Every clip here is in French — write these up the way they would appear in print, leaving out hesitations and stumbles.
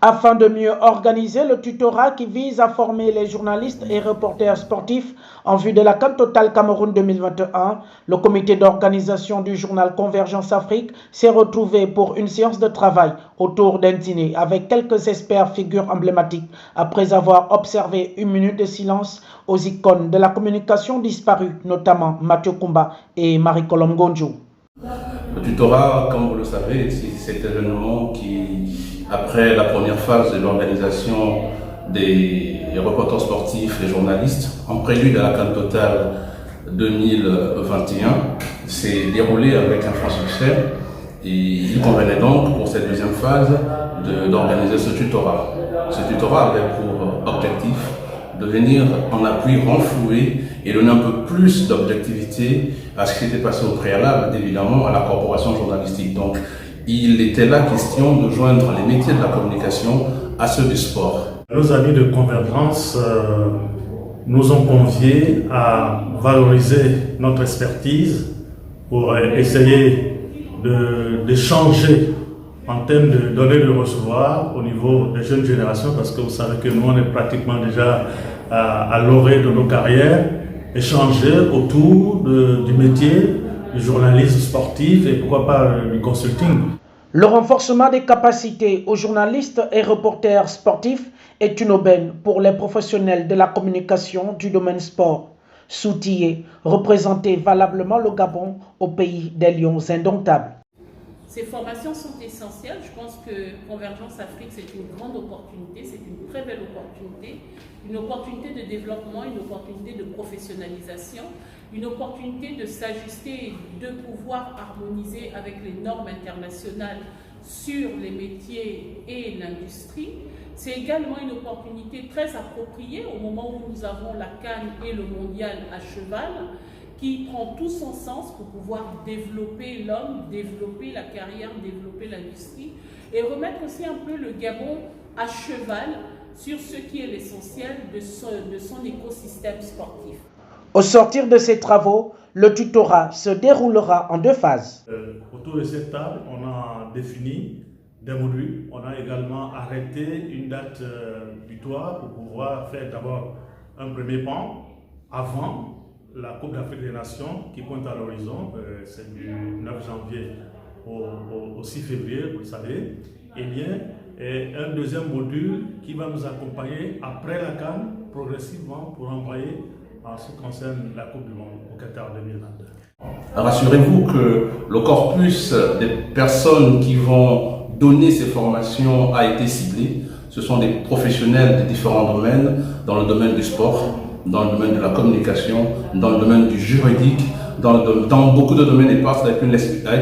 Afin de mieux organiser le tutorat qui vise à former les journalistes et reporters sportifs en vue de la CAN Total Cameroun 2021, le comité d'organisation du journal Convergence Afrique s'est retrouvé pour une séance de travail autour d'un dîner avec quelques experts figures emblématiques après avoir observé une minute de silence aux icônes de la communication disparues, notamment Mathieu Kumba et Marie-Colombe Gonjou. Le tutorat, comme vous le savez, c'est cet événement qui, après la première phase de l'organisation des reporters sportifs et journalistes, en prélude à la CAN Total 2021, s'est déroulé avec un franc succès. Et il convenait donc pour cette deuxième phase d'organiser ce tutorat. Ce tutorat avait pour objectif de venir en appui renflouer et donner un peu plus d'objectivité à ce qui s'était passé au préalable, évidemment, à la corporation journalistique. Donc, il était là question de joindre les métiers de la communication à ceux du sport. Nos amis de Convergence nous ont conviés à valoriser notre expertise pour essayer de changer en termes de donner de recevoir au niveau des jeunes générations, parce que vous savez que nous, on est pratiquement déjà à l'orée de nos carrières, échanger autour du métier du journalisme sportif et pourquoi pas du consulting. Le renforcement des capacités aux journalistes et reporters sportifs est une aubaine pour les professionnels de la communication du domaine sport. S'outiller, représenter valablement le Gabon au pays des lions indomptables. Ces formations sont essentielles. Je pense que Convergence Afrique, c'est une grande opportunité, c'est une très belle opportunité, une opportunité de développement, une opportunité de professionnalisation, une opportunité de s'ajuster et de pouvoir harmoniser avec les normes internationales sur les métiers et l'industrie. C'est également une opportunité très appropriée au moment où nous avons la CAN et le mondial à cheval, qui prend tout son sens pour pouvoir développer l'homme, développer la carrière, développer l'industrie et remettre aussi un peu le Gabon à cheval sur ce qui est l'essentiel de son écosystème sportif. Au sortir de ces travaux, le tutorat se déroulera en deux phases. Autour de cette table, on a défini des modules. On a également arrêté une date butoir pour pouvoir faire d'abord un premier pan avant la Coupe d'Afrique des Nations qui pointe à l'horizon, c'est du 9 janvier au 6 février, vous le savez. Eh bien, un deuxième module qui va nous accompagner après la CAN progressivement pour envoyer en ce qui concerne la Coupe du Monde au Qatar 2022. Rassurez-vous que le corpus des personnes qui vont donner ces formations a été ciblé. Ce sont des professionnels de différents domaines, dans le domaine du sport, dans le domaine de la communication, dans le domaine du juridique, dans beaucoup de domaines et partent avec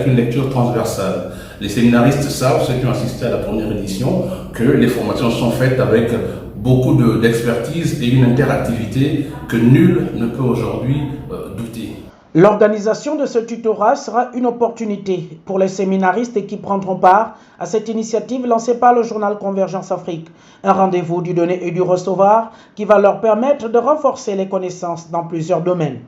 une lecture transversale. Les séminaristes savent, ceux qui ont assisté à la première édition, que les formations sont faites avec beaucoup d'expertise et une interactivité que nul ne peut aujourd'hui douter. L'organisation de ce tutorat sera une opportunité pour les séminaristes qui prendront part à cette initiative lancée par le journal Convergence Afrique. Un rendez-vous du donner et du recevoir qui va leur permettre de renforcer les connaissances dans plusieurs domaines.